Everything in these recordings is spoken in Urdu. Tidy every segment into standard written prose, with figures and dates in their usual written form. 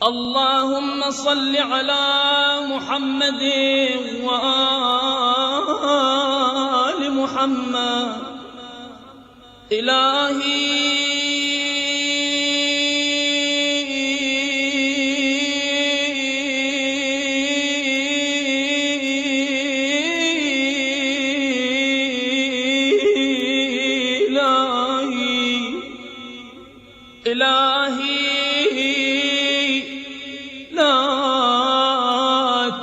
اللهم صل على محمد وآل محمد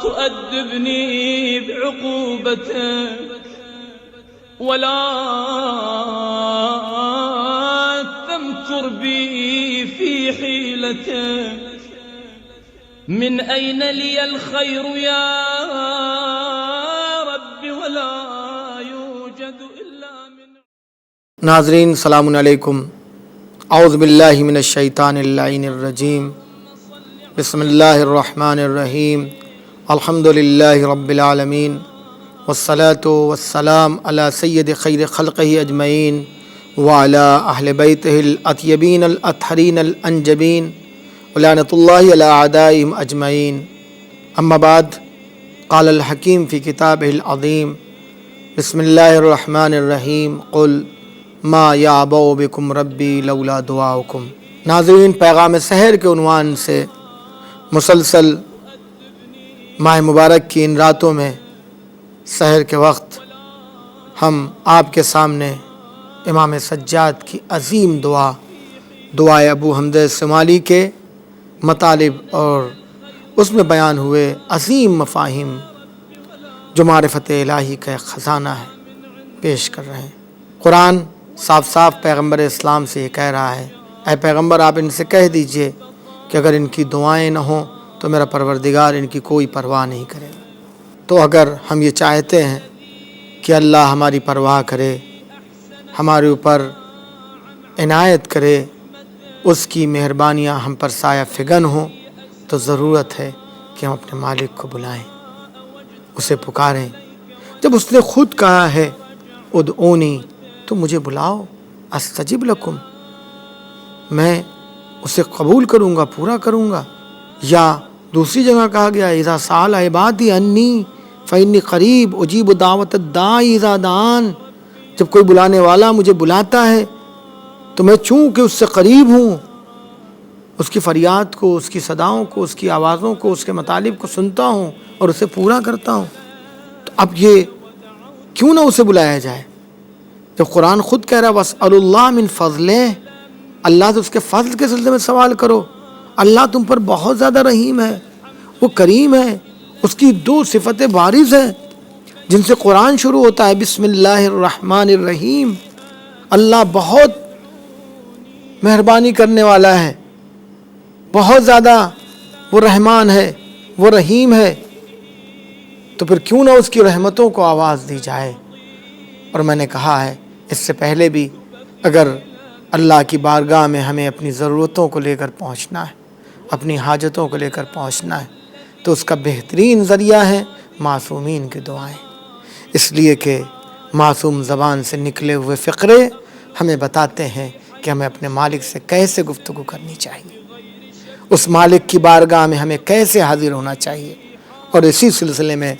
تؤدبني بعقوبتك ولا تمكر بي في حيلتك من أين لي الخير يا رب ولا يوجد إلا من. ناظرین السلام علیکم. اعوذ باللہ من الشیطان اللعین الرجیم. بسم اللہ الرحمن الرحیم. الحمد للہ رب العالمین والصلاة والسلام علی سید خیر خلقہ اجمعین وعلی اہل بیتہ الاطیبین الاطہرین الانجبین ولعنۃ اللہ علی اعدائہم اجمعین. اما بعد، قال الحکیم فی کتابہ العظیم بسم اللہ الرحمن الرحیم قل ما یعبأ بکم ربی لولا دعاؤکم. ناظرین، پیغام سحر کے عنوان سے مسلسل ماہ مبارک کی ان راتوں میں سحر کے وقت ہم آپ کے سامنے امام سجاد کی عظیم دعائے ابو حمزہ الصومالی کے مطالب اور اس میں بیان ہوئے عظیم مفاہیم جو معرفت الہی کا ایک خزانہ ہے پیش کر رہے ہیں. قرآن صاف صاف پیغمبر اسلام سے یہ کہہ رہا ہے، اے پیغمبر آپ ان سے کہہ دیجئے کہ اگر ان کی دعائیں نہ ہوں تو میرا پروردگار ان کی کوئی پرواہ نہیں کرے. تو اگر ہم یہ چاہتے ہیں کہ اللہ ہماری پرواہ کرے، ہمارے اوپر عنایت کرے، اس کی مہربانیاں ہم پر سایہ فگن ہوں، تو ضرورت ہے کہ ہم اپنے مالک کو بلائیں، اسے پکاریں. جب اس نے خود کہا ہے ادعونی، تو مجھے بلاؤ، استجب لکم، میں اسے قبول کروں گا، پورا کروں گا. یا دوسری جگہ کہا گیا اذا سأل عبادی انی فإنی قریب اجیب دعوت الداعی اذا دعان. جب کوئی بلانے والا مجھے بلاتا ہے تو میں چونکہ اس سے قریب ہوں، اس کی فریاد کو، اس کی صداؤں کو، اس کی آوازوں کو، اس کے مطالب کو سنتا ہوں اور اسے پورا کرتا ہوں. تو اب یہ کیوں نہ اسے بلایا جائے جب قرآن خود کہہ رہا وَاسْأَلُوا اللَّهَ مِن فَضْلِهِ، اللہ سے اس کے فضل کے سلسلے میں سوال کرو. اللہ تم پر بہت زیادہ رحیم ہے، وہ کریم ہے. اس کی دو صفتیں بارز ہیں جن سے قرآن شروع ہوتا ہے، بسم اللہ الرحمن الرحیم. اللہ بہت مہربانی کرنے والا ہے، بہت زیادہ وہ رحمان ہے، وہ رحیم ہے. تو پھر کیوں نہ اس کی رحمتوں کو آواز دی جائے. اور میں نے کہا ہے اس سے پہلے بھی، اگر اللہ کی بارگاہ میں ہمیں اپنی ضرورتوں کو لے کر پہنچنا ہے، اپنی حاجتوں کو لے کر پہنچنا ہے، تو اس کا بہترین ذریعہ ہے معصومین کی دعائیں. اس لیے کہ معصوم زبان سے نکلے ہوئے فقرے ہمیں بتاتے ہیں کہ ہمیں اپنے مالک سے کیسے گفتگو کرنی چاہیے، اس مالک کی بارگاہ میں ہمیں کیسے حاضر ہونا چاہیے. اور اسی سلسلے میں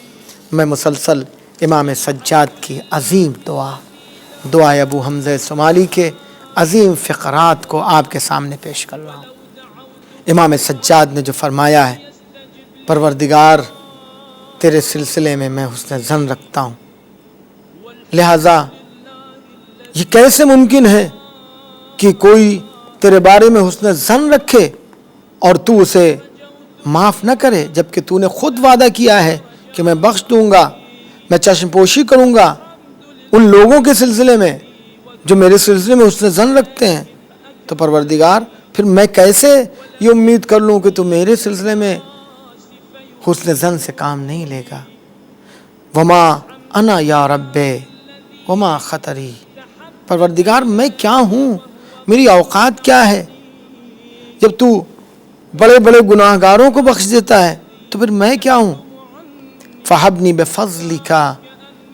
میں مسلسل امام سجاد کی عظیم دعائے ابو حمزہ الصومالی کے عظیم فقرات کو آپ کے سامنے پیش کر رہا ہوں. امام سجاد نے جو فرمایا ہے، پروردگار تیرے سلسلے میں میں حسن ظن رکھتا ہوں، لہذا یہ کیسے ممکن ہے کہ کوئی تیرے بارے میں حسن ظن رکھے اور تو اسے معاف نہ کرے، جبکہ تو نے خود وعدہ کیا ہے کہ میں بخش دوں گا، میں چشم پوشی کروں گا ان لوگوں کے سلسلے میں جو میرے سلسلے میں حسن ظن رکھتے ہیں. تو پروردگار پھر میں کیسے یہ امید کر لوں کہ تو میرے سلسلے میں حسن ظن سے کام نہیں لے گا. وما انا یا رب وما خطری، پروردگار میں کیا ہوں، میری اوقات کیا ہے. جب تو بڑے بڑے گناہ گاروں کو بخش دیتا ہے تو پھر میں کیا ہوں. فہبنی بفضلک،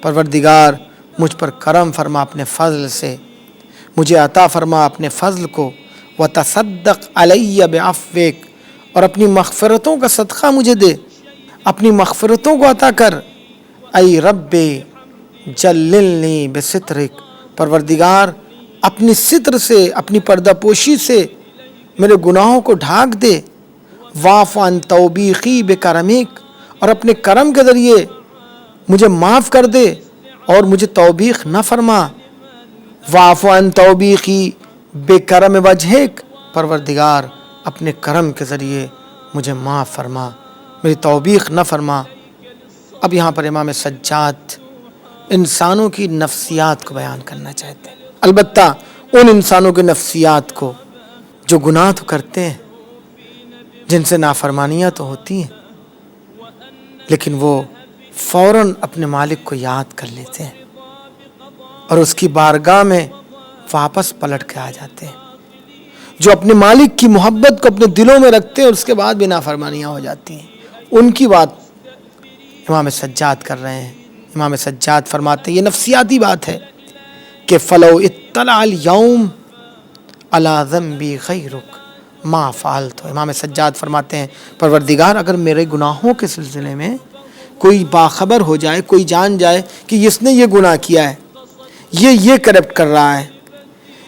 پروردگار مجھ پر کرم فرما اپنے فضل سے، مجھے عطا فرما اپنے فضل کو. وتصدق علی بعفوک، اور اپنی مغفرتوں کا صدقہ مجھے دے، اپنی مغفرتوں کو عطا کر۔ ای رب جللنی بسترک، پروردگار اپنی ستر سے، اپنی پردہ پوشی سے میرے گناہوں کو ڈھانک دے۔ واعف عن توبیخی بکرمک، اور اپنے کرم کے ذریعے مجھے معاف کر دے اور مجھے توبیخ نہ فرما۔ واعف عن توبیخی بکرم وجہک، پروردگار اپنے کرم کے ذریعے مجھے معاف فرما، میری توبیخ نہ فرما۔ اب یہاں پر امام سجاد انسانوں کی نفسیات کو بیان کرنا چاہتے ہیں، البتہ ان انسانوں کی نفسیات کو جو گناہ تو کرتے ہیں، جن سے نافرمانیاں تو ہوتی ہیں، لیکن وہ فوراً اپنے مالک کو یاد کر لیتے ہیں اور اس کی بارگاہ میں واپس پلٹ کے آ جاتے ہیں، جو اپنے مالک کی محبت کو اپنے دلوں میں رکھتے ہیں اور اس کے بعد بھی نافرمانیاں ہو جاتی ہیں، ان کی بات امام سجاد کر رہے ہیں۔ امام سجاد فرماتے ہیں یہ نفسیاتی بات ہے کہ فلو اطلع اليوم علی ذنبی غیرک ما فعلت۔ امام سجاد فرماتے ہیں پروردگار اگر میرے گناہوں کے سلسلے میں کوئی باخبر ہو جائے، کوئی جان جائے کہ اس نے یہ گناہ کیا ہے، یہ کرپٹ کر رہا ہے،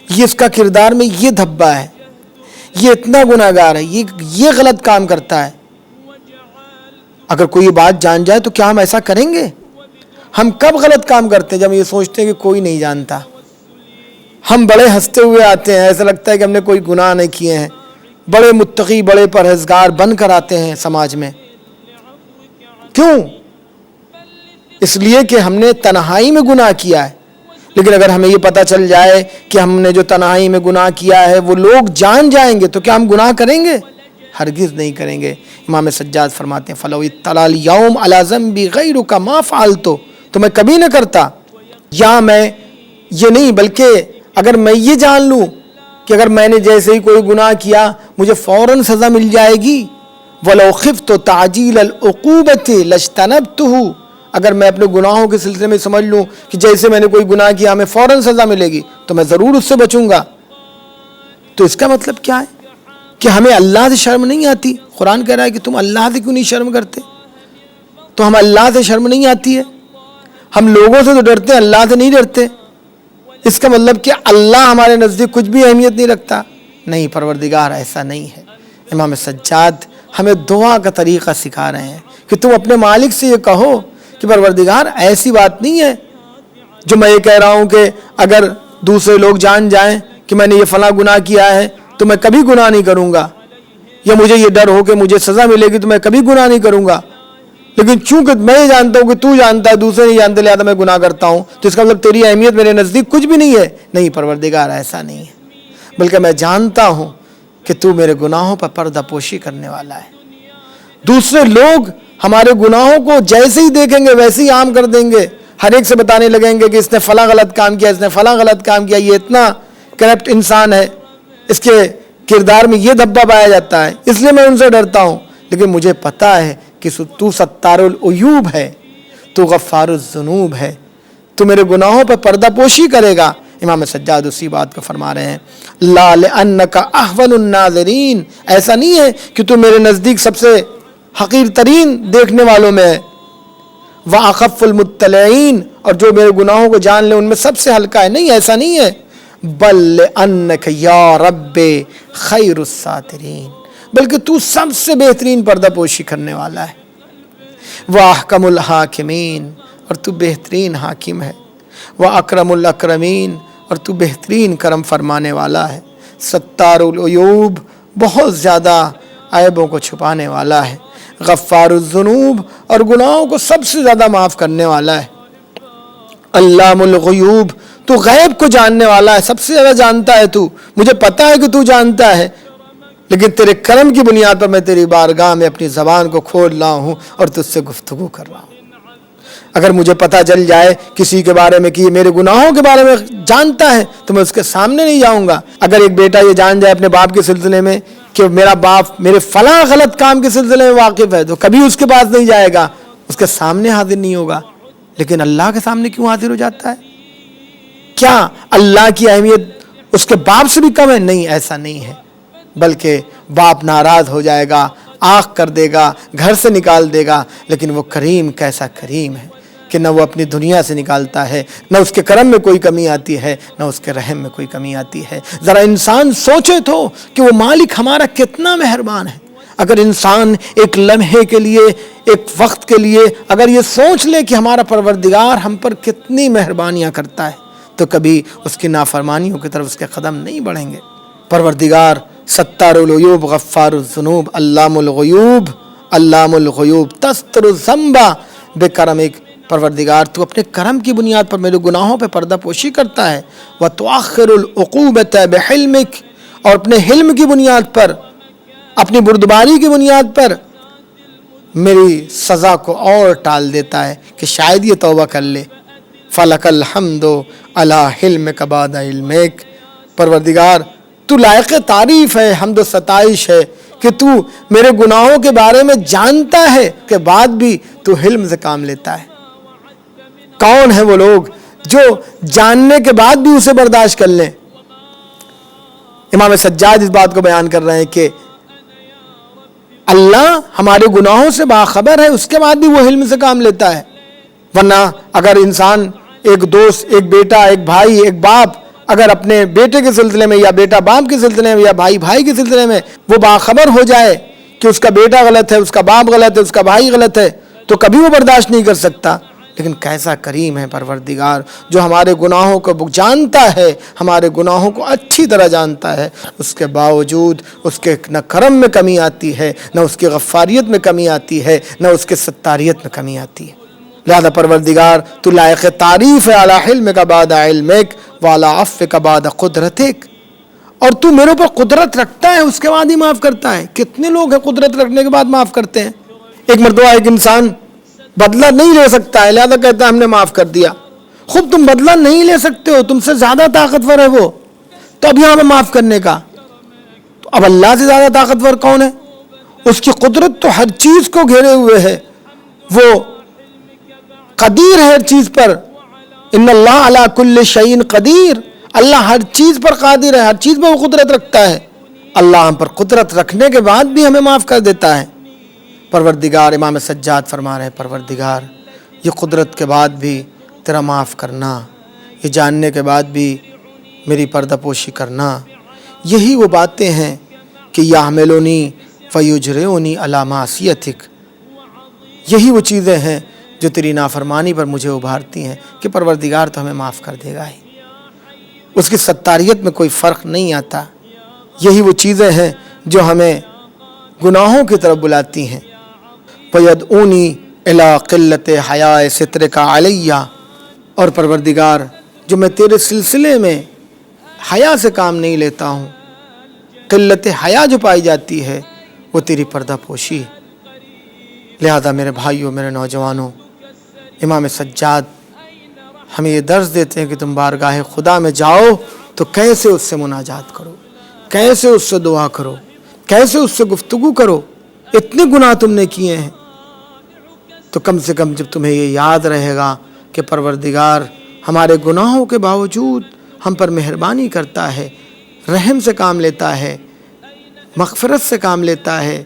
یہ اس کا کردار میں یہ دھبا ہے، یہ اتنا گناہ گار ہے، یہ غلط کام کرتا ہے، اگر کوئی یہ بات جان جائے تو کیا ہم ایسا کریں گے؟ ہم کب غلط کام کرتے ہیں؟ جب یہ سوچتے ہیں کہ کوئی نہیں جانتا، ہم بڑے ہنستے ہوئے آتے ہیں، ایسا لگتا ہے کہ ہم نے کوئی گناہ نہیں کیے ہیں، بڑے متقی، بڑے پرہیزگار بن کر آتے ہیں سماج میں۔ کیوں؟ اس لیے کہ ہم نے تنہائی میں گناہ کیا ہے۔ لیکن اگر ہمیں یہ پتہ چل جائے کہ ہم نے جو تنہائی میں گناہ کیا ہے وہ لوگ جان جائیں گے تو کیا ہم گناہ کریں گے؟ ہرگز نہیں کریں گے۔ امام سجاد فرماتے ہیں فلو اطلع اليوم علی ذنبی غیرک ما فعلت، تو میں کبھی نہ کرتا، یا میں یہ نہیں بلکہ اگر میں یہ جان لوں کہ اگر میں نے جیسے ہی کوئی گناہ کیا مجھے فوراً سزا مل جائے گی، وَلَوْ خِفْتُ تَعْجِيلَ الْعُقُوبَةِ لَاجْتَنَبْتُهُ، اگر میں اپنے گناہوں کے سلسلے میں سمجھ لوں کہ جیسے میں نے کوئی گناہ کیا ہمیں فوراً سزا ملے گی تو میں ضرور اس سے بچوں گا۔ تو اس کا مطلب کیا ہے کہ ہمیں اللہ سے شرم نہیں آتی؟ قرآن کہہ رہا ہے کہ تم اللہ سے کیوں نہیں شرم کرتے؟ تو ہم اللہ سے شرم نہیں آتی ہے، ہم لوگوں سے تو ڈرتے ہیں، اللہ سے نہیں ڈرتے۔ اس کا مطلب کہ اللہ ہمارے نزدیک کچھ بھی اہمیت نہیں رکھتا؟ نہیں، پروردگار ایسا نہیں ہے۔ امام سجاد ہمیں دعا کا طریقہ سکھا رہے ہیں کہ تم اپنے مالک سے یہ کہو کہ پروردگار ایسی بات نہیں ہے جو میں یہ کہہ رہا ہوں کہ اگر دوسرے لوگ جان جائیں کہ میں نے یہ فلاں گناہ کیا ہے تو میں کبھی گناہ نہیں کروں گا، یا مجھے یہ ڈر ہو کہ مجھے سزا ملے گی تو میں کبھی گناہ نہیں کروں گا، لیکن چونکہ میں یہ جانتا ہوں کہ تو جانتا ہے، دوسرے نہیں جانتے، لہذا میں گناہ کرتا ہوں، تو اس کا مطلب تیری اہمیت میرے نزدیک کچھ بھی نہیں ہے۔ نہیں پروردگار ایسا نہیں ہے، بلکہ میں جانتا ہوں کہ تو میرے گناہوں پر پردہ پوشی کرنے والا ہے۔ دوسرے لوگ ہمارے گناہوں کو جیسے ہی دیکھیں گے ویسے ہی عام کر دیں گے، ہر ایک سے بتانے لگیں گے کہ اس نے فلاں غلط کام کیا، اس نے فلاں غلط کام کیا، یہ اتنا کرپٹ انسان ہے، اس کے کردار میں یہ دھبا پایا جاتا ہے، اس لیے میں ان سے ڈرتا ہوں۔ لیکن مجھے پتا ہے کہ تو ستار العیوب ہے، تو غفار الذنوب ہے، تو میرے گناہوں پر پردہ پوشی کرے گا۔ امام سجاد اسی بات کو فرما رہے ہیں، لا لأنک احول الناظرین، ایسا نہیں ہے کہ تو میرے نزدیک سب سے حقیر ترین دیکھنے والوں میں ہے، واخف المطلعین، اور جو میرے گناہوں کو جان لے ان میں سب سے ہلکا ہے، نہیں ایسا نہیں ہے، بل لأنک یا رب خیر الساترین، بلکہ تو سب سے بہترین پردہ پوشی کرنے والا ہے، واحکم الحاکمین، اور تو بہترین حاکم ہے، واکرم الاکرمین، اور تو بہترین کرم فرمانے والا ہے، ستار العیوب، بہت زیادہ عیبوں کو چھپانے والا ہے، غفار الذنوب، اور گناہوں کو سب سے زیادہ معاف کرنے والا ہے، علام الغیوب، تو غیب کو جاننے والا ہے، سب سے زیادہ جانتا ہے تو، مجھے پتا ہے کہ تو جانتا ہے، لیکن تیرے کرم کی بنیاد پر میں تیری بارگاہ میں اپنی زبان کو کھول رہا ہوں اور تجھ سے گفتگو کر رہا ہوں۔ اگر مجھے پتہ چل جائے کسی کے بارے میں کہ یہ میرے گناہوں کے بارے میں جانتا ہے تو میں اس کے سامنے نہیں جاؤں گا۔ اگر ایک بیٹا یہ جان جائے اپنے باپ کے سلسلے میں کہ میرا باپ میرے فلاں غلط کام کے سلسلے میں واقف ہے تو کبھی اس کے پاس نہیں جائے گا، اس کے سامنے حاضر نہیں ہوگا، لیکن اللہ کے سامنے کیوں حاضر ہو جاتا ہے؟ کیا اللہ کی اہمیت اس کے باپ سے بھی کم ہے؟ نہیں، ایسا نہیں ہے، بلکہ باپ ناراض ہو جائے گا، آنکھ کر دے گا، گھر سے نکال دے گا، لیکن وہ کریم کیسا کریم ہے کہ نہ وہ اپنی دنیا سے نکالتا ہے، نہ اس کے کرم میں کوئی کمی آتی ہے، نہ اس کے رحم میں کوئی کمی آتی ہے۔ ذرا انسان سوچے تو کہ وہ مالک ہمارا کتنا مہربان ہے۔ اگر انسان ایک لمحے کے لیے، ایک وقت کے لیے اگر یہ سوچ لے کہ ہمارا پروردگار ہم پر کتنی مہربانیاں کرتا ہے، تو کبھی اس کی نافرمانیوں کی طرف اس کے قدم نہیں بڑھیں گے۔ پروردگار ستار العیوب، غفار الذنوب، علام الغیوب، علام الغیوب، تستر الذنب بکرمک، پروردگار تو اپنے کرم کی بنیاد پر میرے گناہوں پہ پردہ پوشی کرتا ہے، وتؤخر العقوبۃ بحلمک، اور اپنے حلم کی بنیاد پر، اپنی بردباری کی بنیاد پر میری سزا کو اور ٹال دیتا ہے کہ شاید یہ توبہ کر لے۔ فلک الحمد علی حلمک بعد علمک، پروردگار تو لائق تعریف ہے، حمد و ستائش ہے کہ تو میرے گناہوں کے بارے میں جانتا ہے کہ بعد بھی تو حلم سے کام لیتا ہے۔ کون ہیں وہ لوگ جو جاننے کے بعد بھی اسے برداشت کر لیں؟ امام سجاد اس بات کو بیان کر رہے ہیں کہ اللہ ہمارے گناہوں سے باخبر ہے، اس کے بعد بھی وہ حلم سے کام لیتا ہے۔ ورنہ اگر انسان، ایک دوست، ایک بیٹا، ایک بھائی، ایک باپ، اگر اپنے بیٹے کے سلسلے میں یا بیٹا باپ کے سلسلے میں یا بھائی بھائی کے سلسلے میں وہ باخبر ہو جائے کہ اس کا بیٹا غلط ہے، اس کا باپ غلط ہے، اس کا بھائی غلط ہے، تو کبھی وہ برداشت نہیں کر سکتا۔ لیکن کیسا کریم ہے پروردگار جو ہمارے گناہوں کو جانتا ہے، ہمارے گناہوں کو اچھی طرح جانتا ہے، اس کے باوجود اس کے نہ کرم میں کمی آتی ہے، نہ اس کی غفاریت میں کمی آتی ہے، نہ اس کے ستاریت میں کمی آتی ہے۔ لہذا پروردگار تو لائق تعریف ہے، علی حلمک بعد علمک وعلی عفوک بعد قدرتک، اور تو میرے اوپر قدرت رکھتا ہے اس کے بعد ہی معاف کرتا ہے۔ کتنے لوگ ہیں قدرت رکھنے کے بعد معاف کرتے ہیں؟ ایک مرتبہ ایک انسان بدلہ نہیں لے سکتا ہے، لہذا کہتا ہے ہم نے معاف کر دیا۔ خود تم بدلہ نہیں لے سکتے ہو، تم سے زیادہ طاقتور ہے وہ، تو اب یہاں پہ معاف کرنے کا، تو اب اللہ سے زیادہ طاقتور کون ہے؟ اس کی قدرت تو ہر چیز کو گھیرے ہوئے ہے، وہ قدیر ہے ہر چیز پر۔ ان اللہ علی کل شیء قدیر، اللہ ہر چیز پر قادر ہے، ہر چیز پر وہ قدرت رکھتا ہے۔ اللہ ہم پر قدرت رکھنے کے بعد بھی ہمیں معاف کر دیتا ہے۔ پروردگار، امام سجاد فرما رہے ہیں، پروردگار یہ قدرت کے بعد بھی تیرا معاف کرنا، یہ جاننے کے بعد بھی میری پردہ پوشی کرنا، یہی وہ باتیں ہیں کہ یحملونی فیجرونی علی معصیتک، یہی وہ چیزیں ہیں جو تیری نافرمانی پر مجھے ابھارتی ہیں کہ پروردگار تو ہمیں معاف کر دے گا ہی، اس کی ستاریت میں کوئی فرق نہیں آتا۔ یہی وہ چیزیں ہیں جو ہمیں گناہوں کی طرف بلاتی ہیں۔ وَيَدْعُونِي إِلَىٰ قِلَّةِ حَيَاءِ سِتْرِكَ عَلَيَّ، اور پروردگار جو میں تیرے سلسلے میں حیا سے کام نہیں لیتا ہوں، قلت حیا جو پائی جاتی ہے وہ تیری پردہ پوشی ہے۔ لہذا میرے بھائیوں، میرے نوجوانوں، امام سجاد ہمیں یہ درس دیتے ہیں کہ تم بارگاہ خدا میں جاؤ تو کیسے اس سے مناجات کرو، کیسے اس سے دعا کرو، کیسے اس سے گفتگو کرو۔ اتنے گناہ تم نے کیے ہیں تو کم سے کم جب تمہیں یہ یاد رہے گا کہ پروردگار ہمارے گناہوں کے باوجود ہم پر مہربانی کرتا ہے، رحم سے کام لیتا ہے، مغفرت سے کام لیتا ہے،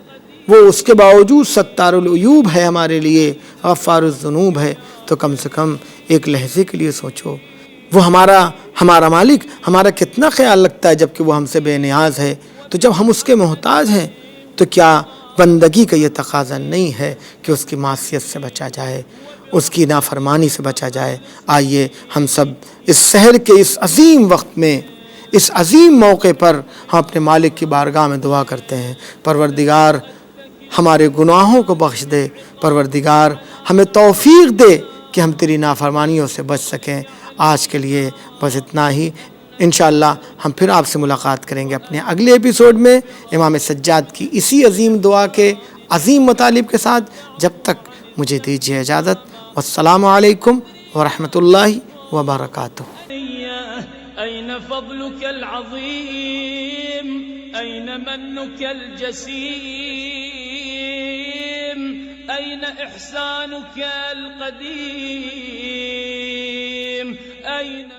وہ اس کے باوجود ستار العیوب ہے ہمارے لیے، غفار الذنوب ہے، تو کم سے کم ایک لحظے کے لیے سوچو وہ ہمارا مالک ہمارا کتنا خیال رکھتا ہے جبکہ وہ ہم سے بے نیاز ہے۔ تو جب ہم اس کے محتاج ہیں تو کیا بندگی کا یہ تقاضا نہیں ہے کہ اس کی معصیت سے بچا جائے، اس کی نافرمانی سے بچا جائے؟ آئیے ہم سب اس سحر کے اس عظیم وقت میں، اس عظیم موقع پر ہم اپنے مالک کی بارگاہ میں دعا کرتے ہیں، پروردگار ہمارے گناہوں کو بخش دے، پروردگار ہمیں توفیق دے کہ ہم تیری نافرمانیوں سے بچ سکیں۔ آج کے لیے بس اتنا ہی، انشاءاللہ ہم پھر آپ سے ملاقات کریں گے اپنے اگلے ایپیسوڈ میں امام سجاد کی اسی عظیم دعا کے عظیم مطالب کے ساتھ۔ جب تک مجھے دیجیے اجازت، والسلام علیکم ورحمۃ اللہ وبرکاتہ۔ أين فضلك العظيم، أين منك الجسيم، أين إحسانك القديم، أين